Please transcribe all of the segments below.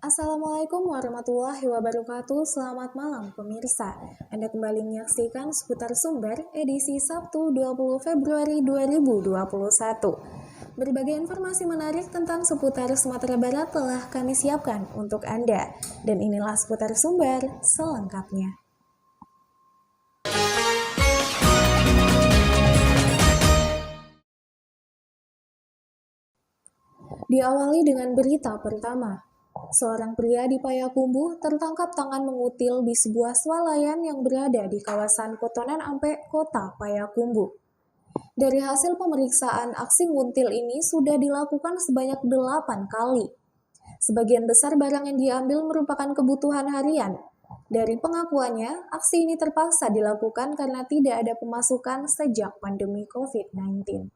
Assalamualaikum warahmatullahi wabarakatuh. Selamat malam pemirsa. Anda kembali menyaksikan Seputar Sumber edisi Sabtu 20 Februari 2021. Berbagai informasi menarik tentang seputar Sumatera Barat telah kami siapkan untuk Anda. Dan inilah Seputar Sumber selengkapnya. Diawali dengan berita pertama. Seorang pria di Payakumbuh tertangkap tangan mengutil di sebuah swalayan yang berada di kawasan Kotonan Ampe, Kota Payakumbuh. Dari hasil pemeriksaan, aksi nguntil ini sudah dilakukan sebanyak 8 kali. Sebagian besar barang yang diambil merupakan kebutuhan harian. Dari pengakuannya, aksi ini terpaksa dilakukan karena tidak ada pemasukan sejak pandemi COVID-19.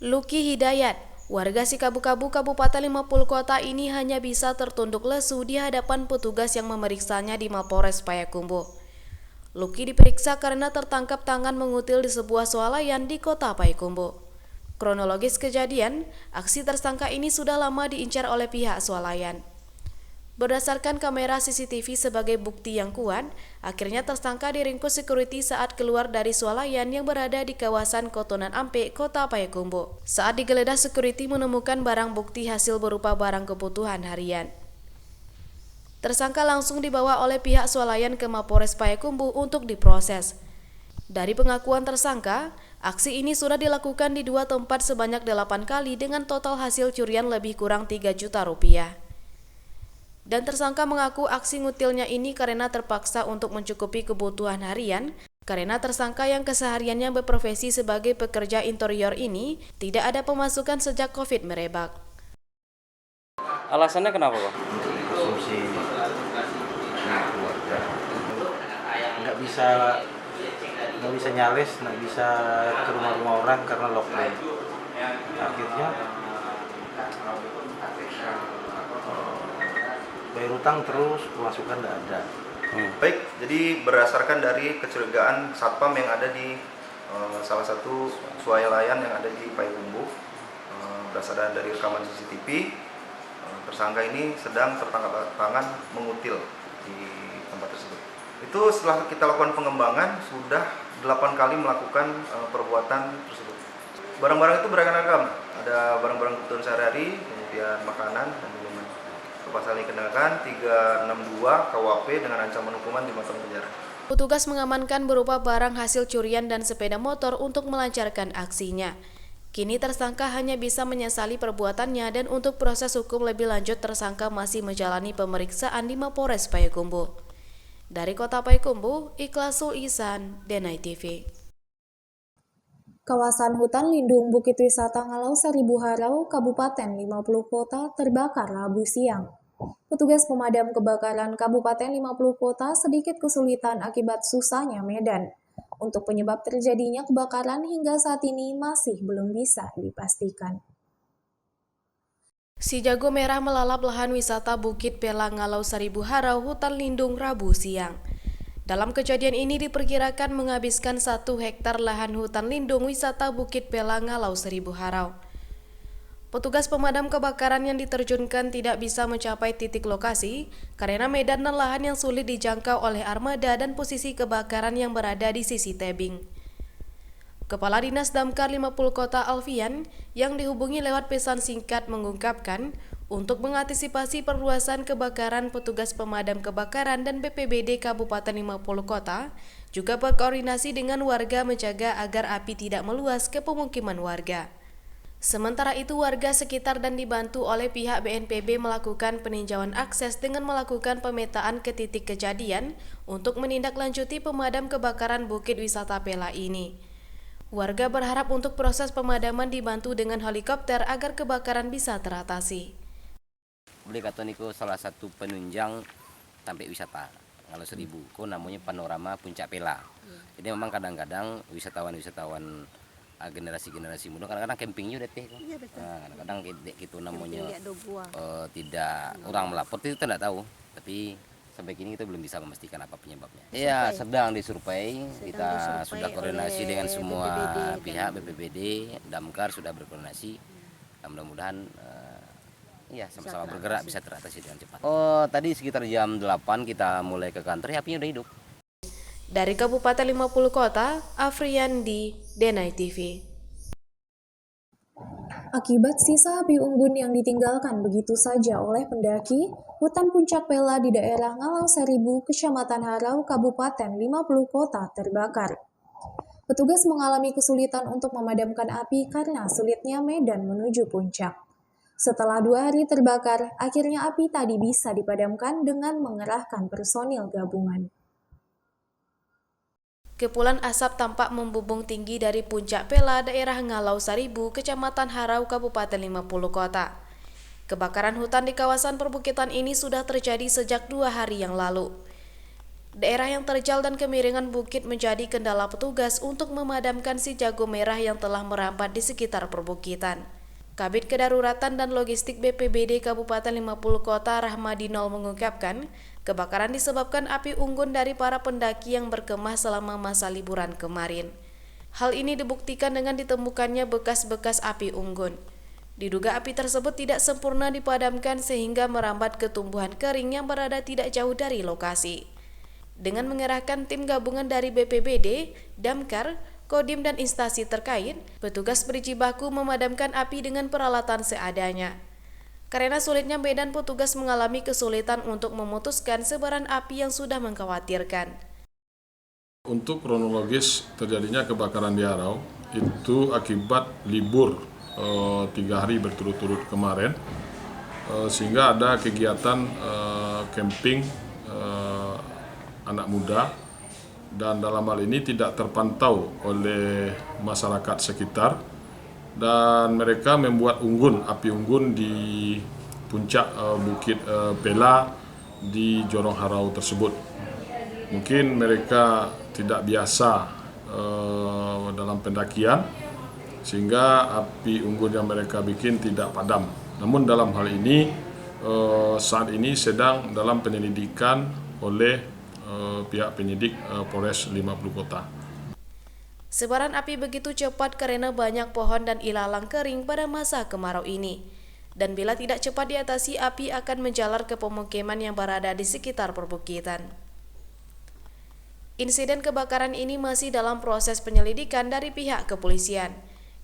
Luki Hidayat, warga Sikabu-Kabu Kabupaten 50 Kota ini hanya bisa tertunduk lesu di hadapan petugas yang memeriksanya di Mapores Payakumbuh. Luki diperiksa karena tertangkap tangan mengutil di sebuah swalayan di Kota Payakumbuh. Kronologis kejadian, aksi tersangka ini sudah lama diincar oleh pihak swalayan. Berdasarkan kamera CCTV sebagai bukti yang kuat, akhirnya tersangka diringkus security saat keluar dari swalayan yang berada di kawasan Kotonan Ampe, Kota Payakumbuh. Saat digeledah, security menemukan barang bukti hasil berupa barang kebutuhan harian. Tersangka langsung dibawa oleh pihak swalayan ke Mapores Payakumbuh untuk diproses. Dari pengakuan tersangka, aksi ini sudah dilakukan di 2 tempat sebanyak 8 kali dengan total hasil curian lebih kurang 3 juta rupiah. Dan tersangka mengaku aksi ngutilnya ini karena terpaksa untuk mencukupi kebutuhan harian, karena tersangka yang kesehariannya berprofesi sebagai pekerja interior ini tidak ada pemasukan sejak COVID merebak. Alasannya kenapa, Pak? Konsumsi keluarga. Nggak bisa nyales, nggak bisa ke rumah-rumah orang karena lockdown. Akhirnya bayar utang terus, pemasukan nggak ada. Baik, jadi berdasarkan dari kecurigaan satpam yang ada di salah satu swalayan yang ada di Payakumbuh, berdasarkan dari rekaman CCTV, tersangka ini sedang tertangkap tangan mengutil di tempat tersebut. Itu setelah kita lakukan pengembangan, sudah 8 kali melakukan perbuatan tersebut. Barang-barang itu beragam-ragam, ada barang-barang kebutuhan sehari-hari, kemudian makanan dan minuman. Pasal ini dikenakan 362 KUHP dengan ancaman hukuman 5 tahun penjara. Petugas mengamankan berupa barang hasil curian dan sepeda motor untuk melancarkan aksinya. Kini tersangka hanya bisa menyesali perbuatannya dan untuk proses hukum lebih lanjut tersangka masih menjalani pemeriksaan di Mapores Payakumbuh. Dari Kota Payakumbuh, Ikhlasul Ihsan, Denai TV. Kawasan hutan lindung Bukit Wisata Ngalau Seribu Harau, Kabupaten 50 Kota terbakar Rabu siang. Petugas pemadam kebakaran Kabupaten 50 Kota sedikit kesulitan akibat susahnya medan. Untuk penyebab terjadinya kebakaran hingga saat ini masih belum bisa dipastikan. Si jago merah melalap lahan wisata Bukit Pelang Ngalau Seribu Harau, hutan lindung Rabu siang. Dalam kejadian ini diperkirakan menghabiskan 1 hektar lahan hutan lindung wisata Bukit Pelang Ngalau Seribu Harau. Petugas pemadam kebakaran yang diterjunkan tidak bisa mencapai titik lokasi karena medan dan lahan yang sulit dijangkau oleh armada dan posisi kebakaran yang berada di sisi tebing. Kepala Dinas Damkar 50 Kota Alfian yang dihubungi lewat pesan singkat mengungkapkan, untuk mengantisipasi perluasan kebakaran, petugas pemadam kebakaran dan BPBD Kabupaten 50 Kota juga berkoordinasi dengan warga menjaga agar api tidak meluas ke pemukiman warga. Sementara itu, warga sekitar dan dibantu oleh pihak BNPB melakukan peninjauan akses dengan melakukan pemetaan ke titik kejadian untuk menindaklanjuti pemadam kebakaran Bukit Wisata Pela ini. Warga berharap untuk proses pemadaman dibantu dengan helikopter agar kebakaran bisa teratasi. Boleh kata niku salah satu penunjang sampai wisata Ngalau Seribu, namanya panorama Puncak Pela. Jadi memang kadang-kadang wisatawan generasi-generasi muda kadang-kadang campingnya udah teh. Kadang-kadang gitu namanya tidak orang melapor itu tidak tahu, tapi sampai kini kita belum bisa memastikan apa penyebabnya. Iya, sedang disurvei. Kita sudah koordinasi dengan semua pihak, BPBD, Damkar sudah berkoordinasi. Mudah-mudahan Iya, sama-sama bergerak bisa teratasi dengan cepat. Oh, tadi sekitar jam 8 kita mulai ke kantor, ya, apinya udah hidup. Dari Kabupaten 50 Kota, Afriyandi, Denai TV. Akibat sisa api unggun yang ditinggalkan begitu saja oleh pendaki, hutan Puncak Pela di daerah Ngalau Seribu, Kecamatan Harau, Kabupaten 50 Kota terbakar. Petugas mengalami kesulitan untuk memadamkan api karena sulitnya medan menuju puncak. Setelah 2 hari terbakar, akhirnya api tadi bisa dipadamkan dengan mengerahkan personil gabungan. Kepulan asap tampak membubung tinggi dari Puncak Pela, daerah Ngalau Seribu, Kecamatan Harau, Kabupaten 50 Kota. Kebakaran hutan di kawasan perbukitan ini sudah terjadi sejak 2 hari yang lalu. Daerah yang terjal dan kemiringan bukit menjadi kendala petugas untuk memadamkan si jago merah yang telah merambat di sekitar perbukitan. Kabid Kedaruratan dan Logistik BPBD Kabupaten 50 Kota Rahmadinol mengungkapkan, kebakaran disebabkan api unggun dari para pendaki yang berkemah selama masa liburan kemarin. Hal ini dibuktikan dengan ditemukannya bekas-bekas api unggun. Diduga api tersebut tidak sempurna dipadamkan sehingga merambat ke tumbuhan kering yang berada tidak jauh dari lokasi. Dengan mengerahkan tim gabungan dari BPBD, Damkar, Kodim dan instansi terkait, petugas berjibaku memadamkan api dengan peralatan seadanya. Karena sulitnya medan, petugas mengalami kesulitan untuk memutuskan sebaran api yang sudah mengkhawatirkan. Untuk kronologis terjadinya kebakaran di Harau itu akibat libur 3 hari berturut-turut kemarin, sehingga ada kegiatan camping anak muda, dan dalam hal ini tidak terpantau oleh masyarakat sekitar, dan mereka membuat api unggun di puncak Bukit Pela di Jorong Harau tersebut. Mungkin mereka tidak biasa dalam pendakian, sehingga api unggun yang mereka bikin tidak padam. Namun dalam hal ini saat ini sedang dalam penyelidikan oleh pihak penyidik Polres 50 Kota. Sebaran api begitu cepat karena banyak pohon dan ilalang kering pada masa kemarau ini. Dan bila tidak cepat diatasi, api akan menjalar ke pemukiman yang berada di sekitar perbukitan. Insiden kebakaran ini masih dalam proses penyelidikan dari pihak kepolisian.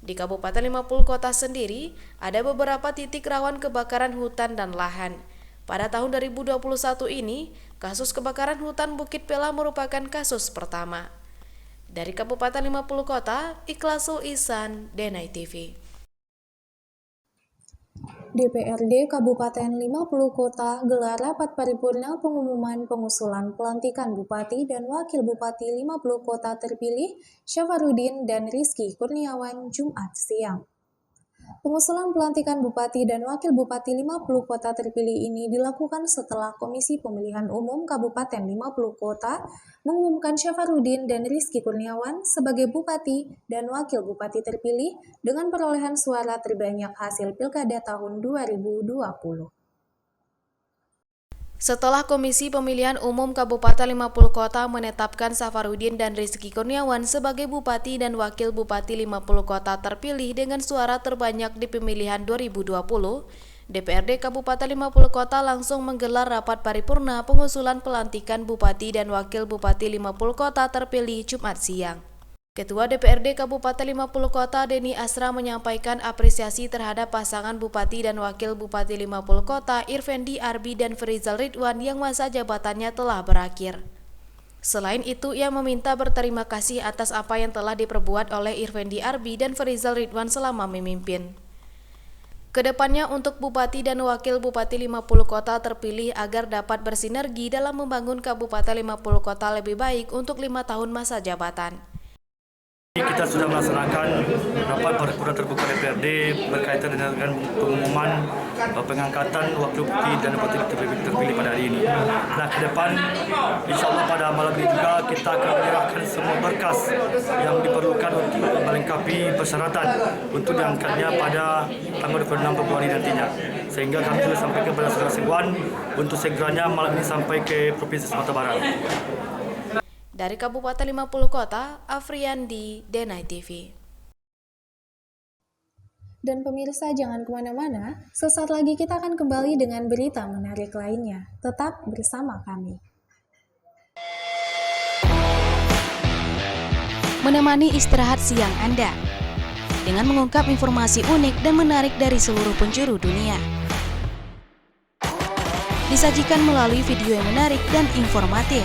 Di Kabupaten 50 Kota sendiri, ada beberapa titik rawan kebakaran hutan dan lahan. Pada tahun 2021 ini, kasus kebakaran hutan Bukit Pela merupakan kasus pertama. Dari Kabupaten 50 Kota, Ikhlasul Ihsan, Denai TV. DPRD Kabupaten 50 Kota gelar rapat paripurna pengumuman pengusulan pelantikan Bupati dan Wakil Bupati 50 Kota terpilih Syafarudin dan Rizky Kurniawan Jumat siang. Pengusulan pelantikan Bupati dan Wakil Bupati 50 Kota terpilih ini dilakukan setelah Komisi Pemilihan Umum Kabupaten 50 Kota mengumumkan Syafarudin dan Rizky Kurniawan sebagai Bupati dan Wakil Bupati terpilih dengan perolehan suara terbanyak hasil Pilkada tahun 2020. Setelah Komisi Pemilihan Umum Kabupaten 50 Kota menetapkan Syafarudin dan Rizky Kurniawan sebagai Bupati dan Wakil Bupati 50 Kota terpilih dengan suara terbanyak di pemilihan 2020, DPRD Kabupaten 50 Kota langsung menggelar rapat paripurna pengusulan pelantikan Bupati dan Wakil Bupati 50 Kota terpilih Jumat siang. Ketua DPRD Kabupaten 50 Kota Deni Asra menyampaikan apresiasi terhadap pasangan Bupati dan Wakil Bupati 50 Kota Irvendi Arbi dan Ferizal Ridwan yang masa jabatannya telah berakhir. Selain itu, ia meminta berterima kasih atas apa yang telah diperbuat oleh Irvendi Arbi dan Ferizal Ridwan selama memimpin. Kedepannya untuk Bupati dan Wakil Bupati 50 Kota terpilih agar dapat bersinergi dalam membangun Kabupaten 50 Kota lebih baik untuk 5 tahun masa jabatan. Kita sudah melaksanakan rapat paripurna terbuka DPRD berkaitan dengan pengumuman pengangkatan wakil bupati dan bupati terpilih pada hari ini. Nah, ke depan, insya Allah pada malam ini juga kita akan menyerahkan semua berkas yang diperlukan untuk melengkapi persyaratan untuk diangkatnya pada tanggal 26 Februari nantinya. Sehingga kami juga sampaikan kepada saudara Segwan untuk segeranya malam ini sampai ke Provinsi Sumatera Barat. Dari Kabupaten 50 Kota, Afriyandi, Denai TV. Dan pemirsa jangan kemana-mana, sesaat lagi kita akan kembali dengan berita menarik lainnya. Tetap bersama kami. Menemani istirahat siang Anda dengan mengungkap informasi unik dan menarik dari seluruh penjuru dunia. Disajikan melalui video yang menarik dan informatif.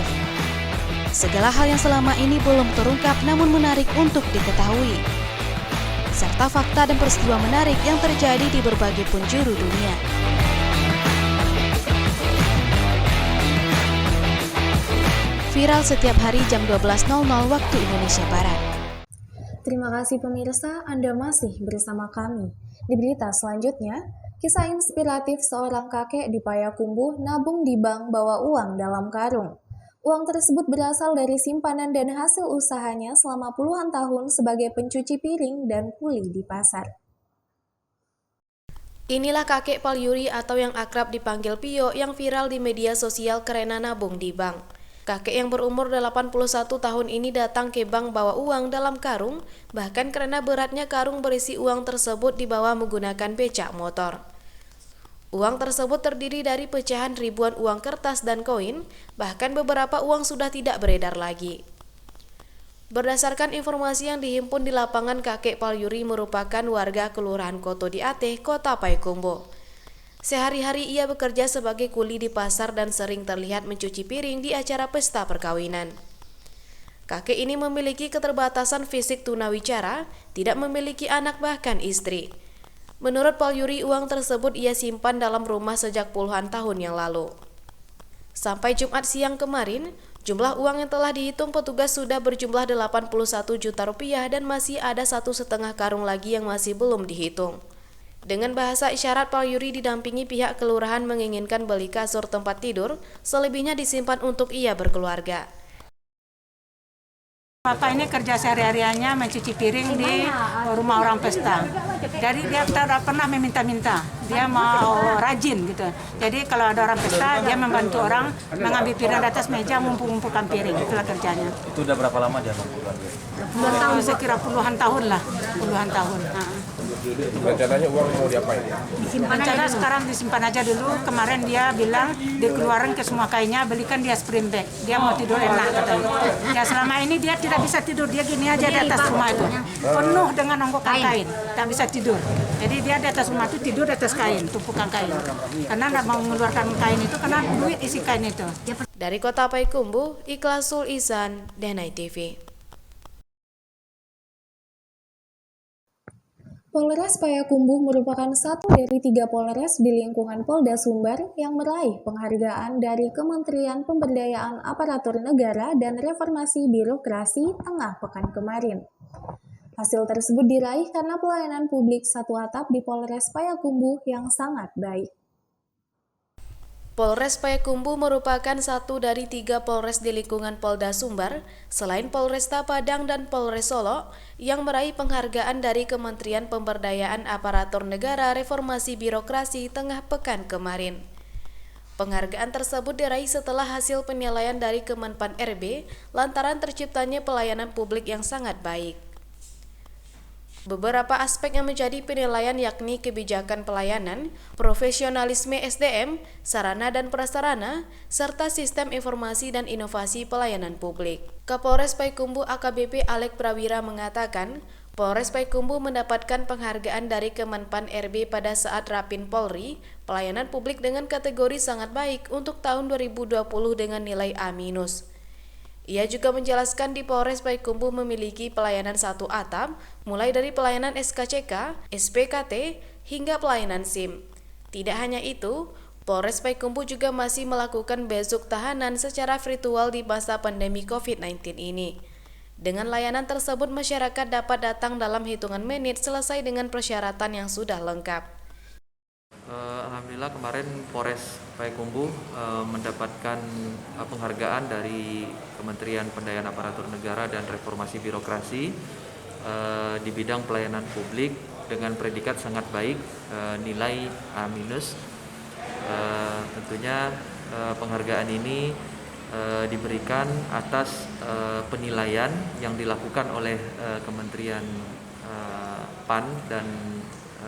Segala hal yang selama ini belum terungkap namun menarik untuk diketahui. Serta fakta dan peristiwa menarik yang terjadi di berbagai penjuru dunia. Viral setiap hari jam 12.00 waktu Indonesia Barat. Terima kasih pemirsa, Anda masih bersama kami. Di berita selanjutnya, kisah inspiratif seorang kakek di Payakumbuh nabung di bank bawa uang dalam karung. Uang tersebut berasal dari simpanan dan hasil usahanya selama puluhan tahun sebagai pencuci piring dan kuli di pasar. Inilah kakek Palyuri atau yang akrab dipanggil Pio yang viral di media sosial karena nabung di bank. Kakek yang berumur 81 tahun ini datang ke bank bawa uang dalam karung, bahkan karena beratnya karung berisi uang tersebut dibawa menggunakan becak motor. Uang tersebut terdiri dari pecahan ribuan uang kertas dan koin, bahkan beberapa uang sudah tidak beredar lagi. Berdasarkan informasi yang dihimpun di lapangan, kakek Palyuri merupakan warga Kelurahan Koto Diatih, Kota Payakumbuh. Sehari-hari ia bekerja sebagai kuli di pasar dan sering terlihat mencuci piring di acara pesta perkawinan. Kakek ini memiliki keterbatasan fisik tunawicara, tidak memiliki anak bahkan istri. Menurut Palyuri, uang tersebut ia simpan dalam rumah sejak puluhan tahun yang lalu. Sampai Jumat siang kemarin, jumlah uang yang telah dihitung petugas sudah berjumlah 81 juta rupiah dan masih ada 1,5 karung lagi yang masih belum dihitung. Dengan bahasa isyarat, Palyuri didampingi pihak kelurahan menginginkan beli kasur tempat tidur, selebihnya disimpan untuk ia berkeluarga. Bapak ini kerja sehari-hariannya mencuci piring di rumah orang pesta. Jadi dia tidak pernah meminta-minta, dia mau rajin gitu. Jadi kalau ada orang pesta, dia membantu orang mengambil piring di atas meja, ngumpul-ngumpulkan piring, itulah kerjanya. Itu udah berapa lama dia melakukan? Puluhan tahun, saya kira puluhan tahun lah, puluhan tahun. Rencananya uang mau diapain? Rencana sekarang disimpan aja dulu. Kemarin dia bilang dikeluarin ke semua kainnya, belikan dia spring bed. Dia mau tidur enak katanya. Ya selama ini dia tidak bisa tidur, dia gini aja di atas rumah itu, penuh dengan ongkokan kain, tak bisa tidur. Jadi dia di atas rumah itu tidur di atas kain, tumpukan kain. Karena tidak mau mengeluarkan kain itu, karena duit isi kain itu. Dari Kota Payakumbuh, Ikhlasul Ihsan, Denai TV. Polres Payakumbuh merupakan satu dari 3 Polres di lingkungan Polda Sumbar yang meraih penghargaan dari Kementerian Pemberdayaan Aparatur Negara dan Reformasi Birokrasi tengah pekan kemarin. Hasil tersebut diraih karena pelayanan publik satu atap di Polres Payakumbuh yang sangat baik. Polres Payakumbuh merupakan satu dari 3 Polres di lingkungan Polda Sumbar, selain Polresta Padang dan Polres Solo, yang meraih penghargaan dari Kementerian Pemberdayaan Aparatur Negara Reformasi Birokrasi tengah pekan kemarin. Penghargaan tersebut diraih setelah hasil penilaian dari Kemenpan RB lantaran terciptanya pelayanan publik yang sangat baik. Beberapa aspek yang menjadi penilaian yakni kebijakan pelayanan, profesionalisme SDM, sarana dan prasarana, serta sistem informasi dan inovasi pelayanan publik. Kapolres Payakumbuh AKBP Alek Prawira mengatakan, Polres Payakumbuh mendapatkan penghargaan dari Kemenpan RB pada saat Rapin Polri, pelayanan publik dengan kategori sangat baik untuk tahun 2020 dengan nilai A-. Ia juga menjelaskan di Polres Payakumbuh memiliki pelayanan satu atap, mulai dari pelayanan SKCK, SPKT, hingga pelayanan SIM. Tidak hanya itu, Polres Payakumbuh juga masih melakukan besuk tahanan secara virtual di masa pandemi COVID-19 ini. Dengan layanan tersebut, masyarakat dapat datang dalam hitungan menit selesai dengan persyaratan yang sudah lengkap. Alhamdulillah kemarin Polres Payakumbuh mendapatkan penghargaan dari Kementerian Pemberdayaan Aparatur Negara dan Reformasi Birokrasi di bidang pelayanan publik dengan predikat sangat baik, nilai A-. Tentunya penghargaan ini diberikan atas penilaian yang dilakukan oleh Kementerian PAN dan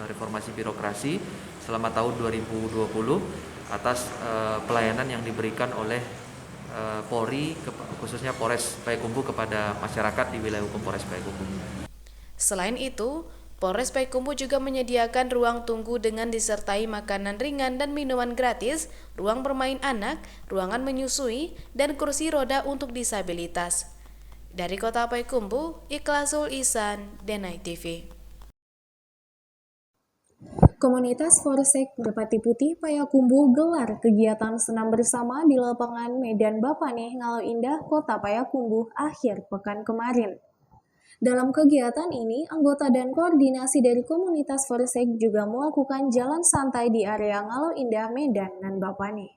reformasi birokrasi selama tahun 2020 atas pelayanan yang diberikan oleh Polri, khususnya Polres Payakumbuh kepada masyarakat di wilayah hukum Polres Payakumbuh. Selain itu, Polres Payakumbuh juga menyediakan ruang tunggu dengan disertai makanan ringan dan minuman gratis, ruang bermain anak, ruangan menyusui, dan kursi roda untuk disabilitas. Dari Kota Payakumbuh, Ikhlasul Ihsan, Denai TV. Komunitas Forsek Merpati Putih Payakumbuh gelar kegiatan senam bersama di lapangan Medan Bapane, Ngalau Indah, Kota Payakumbuh akhir pekan kemarin. Dalam kegiatan ini, anggota dan koordinasi dari komunitas Forsek juga melakukan jalan santai di area Ngalau Indah, Medan, dan Bapane.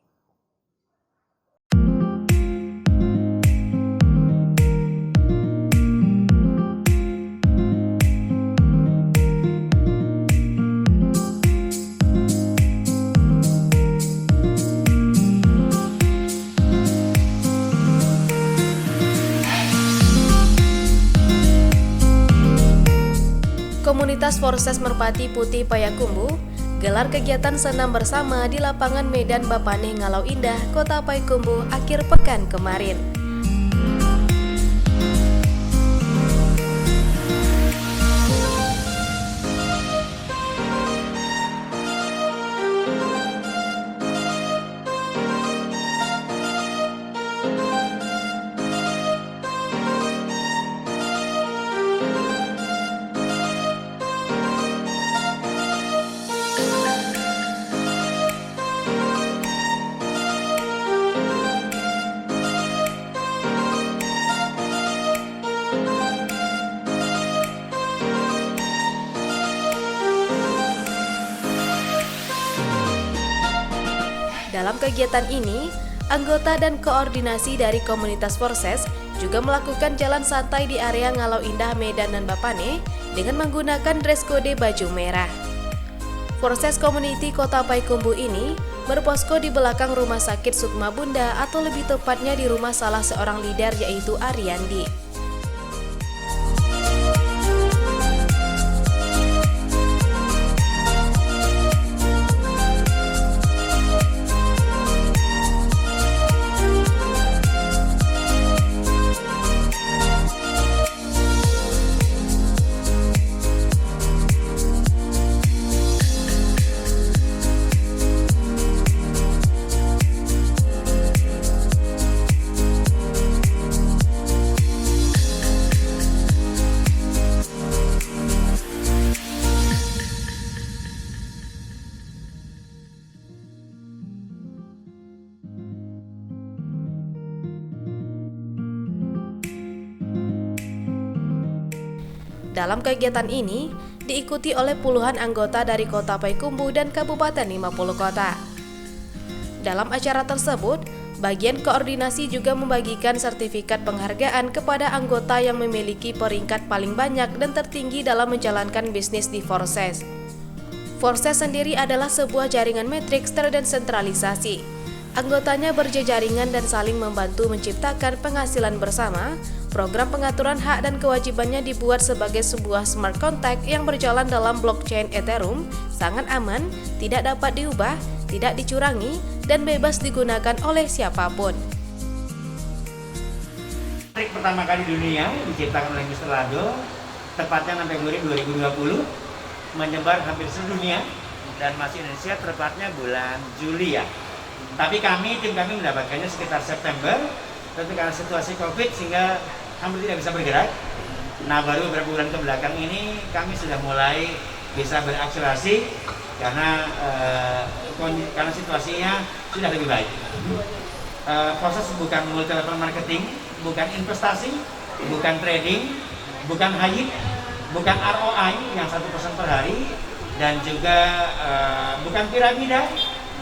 Komunitas Forsek Merpati Putih Payakumbuh gelar kegiatan senam bersama di lapangan Medan Bapane, Ngalau Indah, Kota Payakumbuh akhir pekan kemarin. Dalam kegiatan ini, anggota dan koordinasi dari komunitas Forsek juga melakukan jalan santai di area Ngalau Indah, Medan, dan Bapane dengan menggunakan dress code baju merah. Forsek Community Kota Payakumbuh ini berposko di belakang Rumah Sakit Sukma Bunda atau lebih tepatnya di rumah salah seorang leader yaitu Ariandi. Dalam kegiatan ini, diikuti oleh puluhan anggota dari Kota Payakumbuh dan Kabupaten 50 kota. Dalam acara tersebut, bagian koordinasi juga membagikan sertifikat penghargaan kepada anggota yang memiliki peringkat paling banyak dan tertinggi dalam menjalankan bisnis di Forsek. Forsek sendiri adalah sebuah jaringan matriks terdesentralisasi. Anggotanya berjejaringan dan saling membantu menciptakan penghasilan bersama. Program pengaturan hak dan kewajibannya dibuat sebagai sebuah smart contract yang berjalan dalam blockchain Ethereum, sangat aman, tidak dapat diubah, tidak dicurangi, dan bebas digunakan oleh siapapun. Trik pertama kali di dunia diciptakan oleh Mr. Lado, tepatnya sampai 2020, menyebar hampir seluruh dunia dan masih Indonesia tepatnya bulan Juli ya. Tapi tim kami mendapatkannya sekitar September, tapi karena situasi COVID sehingga hampir tidak bisa bergerak. Nah, baru beberapa bulan ke belakang ini kami sudah mulai bisa berakselerasi karena situasinya sudah lebih baik. Proses bukan multi level marketing, bukan investasi, bukan trading, bukan HYIP, bukan ROI yang 1% per hari, dan juga bukan piramida,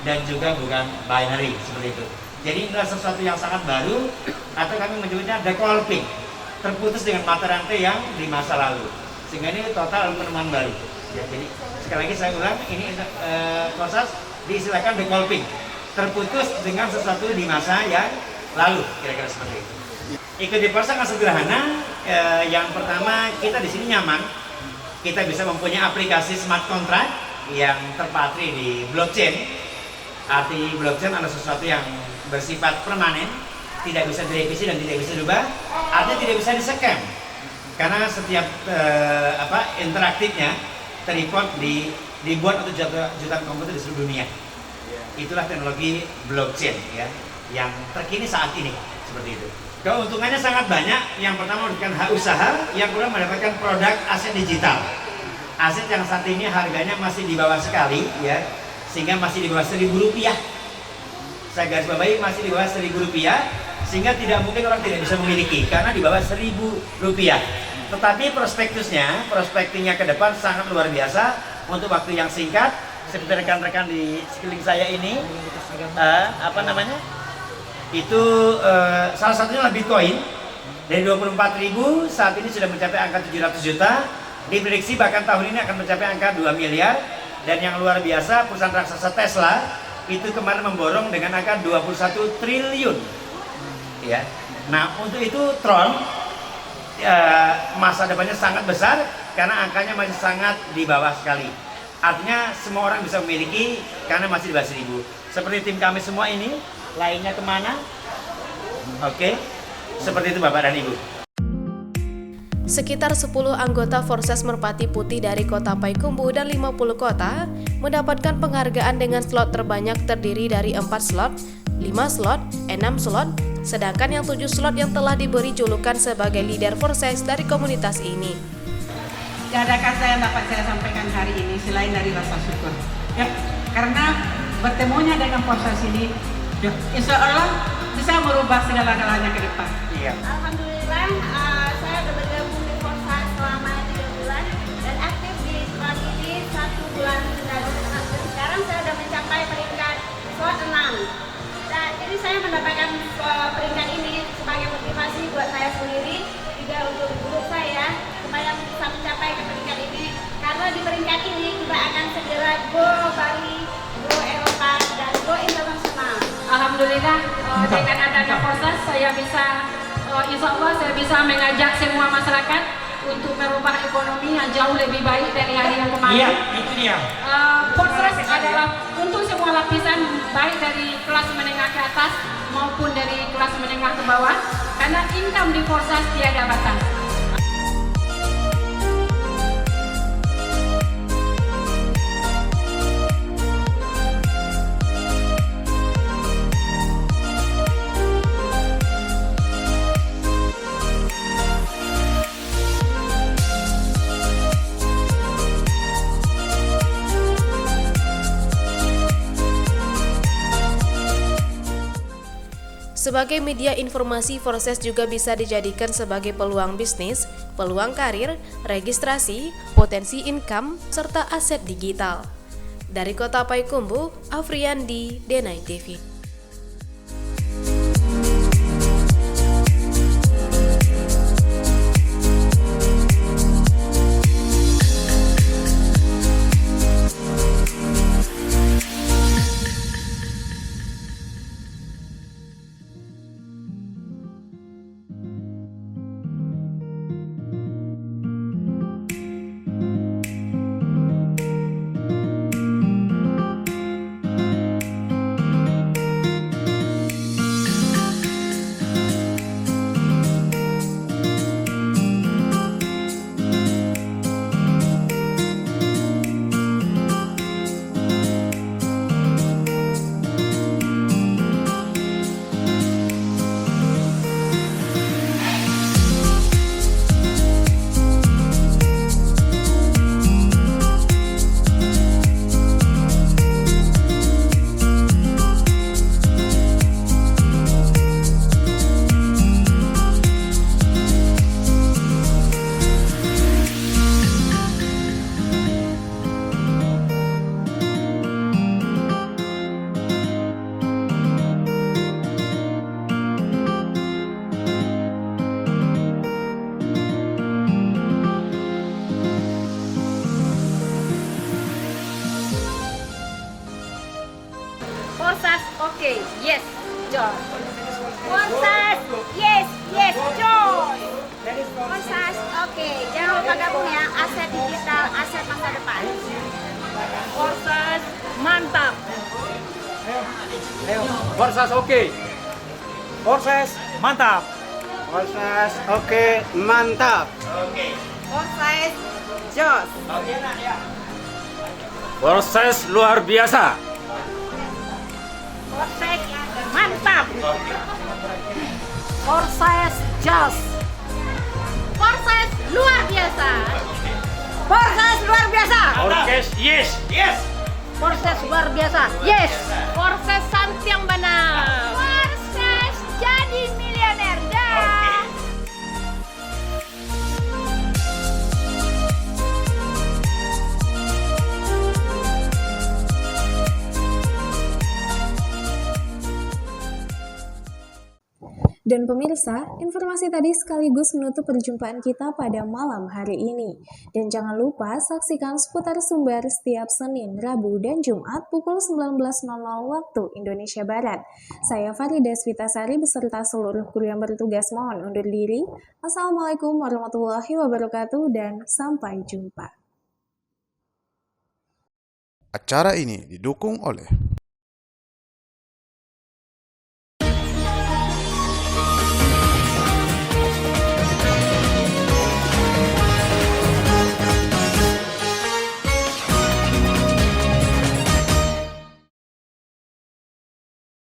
dan juga bukan binary seperti itu. Jadi inilah sesuatu yang sangat baru, atau kami menyebutnya decolping, terputus dengan mata rantai yang di masa lalu, sehingga ini total penemuan baru. Ya, jadi sekali lagi saya ulang, ini proses diistilahkan decolping, terputus dengan sesuatu di masa yang lalu, kira-kira seperti itu. Ikut di proses sangat sederhana. Yang pertama, kita di sini nyaman, kita bisa mempunyai aplikasi smart contract yang terpatri di blockchain. Arti blockchain adalah sesuatu yang bersifat permanen, tidak bisa direvisi dan tidak bisa dirubah, artinya tidak bisa di-scam. Karena setiap interaktifnya terrecord dibuat untuk jutaan komputer di seluruh dunia. Itulah teknologi blockchain ya, yang terkini saat ini seperti itu. Keuntungannya sangat banyak. Yang pertama memberikan hak usaha, yang kedua mendapatkan produk aset digital. Aset yang saat ini harganya masih di bawah sekali ya, sehingga masih di bawah Rp1.000. Saya garis bawahi masih di bawah Rp1.000, sehingga tidak mungkin orang tidak bisa memiliki karena di bawah Rp1.000. Tetapi prospektingnya ke depan sangat luar biasa untuk waktu yang singkat. Seperti rekan-rekan di sekeliling saya ini, itu salah satunya adalah Bitcoin. Dari 24.000 saat ini sudah mencapai angka 700 juta. Diprediksi bahkan tahun ini akan mencapai angka 2 miliar. Dan yang luar biasa, perusahaan raksasa Tesla itu kemarin memborong dengan angka 21 triliun. Ya. Nah, untuk itu Tron masa depannya sangat besar karena angkanya masih sangat di bawah sekali. Artinya semua orang bisa memiliki karena masih di bawah 1.000. Seperti tim kami semua ini, lainnya kemana? Oke, seperti itu Bapak dan Ibu. Sekitar 10 anggota Forces Merpati Putih dari Kota Payakumbuh dan 50 kota mendapatkan penghargaan dengan slot terbanyak terdiri dari 4 slot, 5 slot, 6 slot, sedangkan yang 7 slot yang telah diberi julukan sebagai leader Forces dari komunitas ini. Tidak ada kata yang dapat saya sampaikan hari ini selain dari rasa syukur. Ya, karena bertemunya dengan proses ini, ya, insya Allah bisa merubah segala-galanya ke depan. Iya. Alhamdulillah, saya sudah bergabung di Forces selama 3 bulan dan aktif di slot ini 1 bulan sekarang saya sudah mencapai peringkat slot 6. Nah, jadi saya mendapatkan peringkat ini sebagai motivasi buat saya sendiri, juga untuk grup saya supaya bisa mencapai ke peringkat ini, karena di peringkat ini kita akan segera go Bali, go Eropa, dan go internasional. Alhamdulillah dengan adanya Forces saya bisa, insya Allah saya bisa mengajak semua masyarakat untuk merubah ekonomi yang jauh lebih baik dari hari yang kemarin. Iya, itu dia. Forces adalah untuk semua lapisan, baik dari kelas menengah ke atas maupun dari kelas menengah ke bawah, karena income di Forces tiada batas. Sebagai media informasi, Forces juga bisa dijadikan sebagai peluang bisnis, peluang karir, registrasi, potensi income, serta aset digital. Dari Kota Payakumbuh, Afriandi, Denai TV. Forces, okay, yes, joy. Forces, yes, yes, joy. Forsas, oke. Jangan lupa gabung ya. Aset digital, aset masa depan. Forsas mantap. Forsas oke. Forsas mantap. Proses oke, mantap. Forsas jos. Proses luar biasa. Forsas mantap. Forsas jos. Forsas luar biasa. Forsas luar biasa. Orkes yes. Yes. Forsas luar biasa. Yes. Forsas Santiang benar. Forsas jadi milioner dah. Dan pemirsa, informasi tadi sekaligus menutup perjumpaan kita pada malam hari ini. Dan jangan lupa saksikan seputar sumber setiap Senin, Rabu, dan Jumat pukul 19.00 waktu Indonesia Barat. Saya Farida Switasari beserta seluruh kru yang bertugas mohon undur diri. Assalamualaikum warahmatullahi wabarakatuh dan sampai jumpa. Acara ini didukung oleh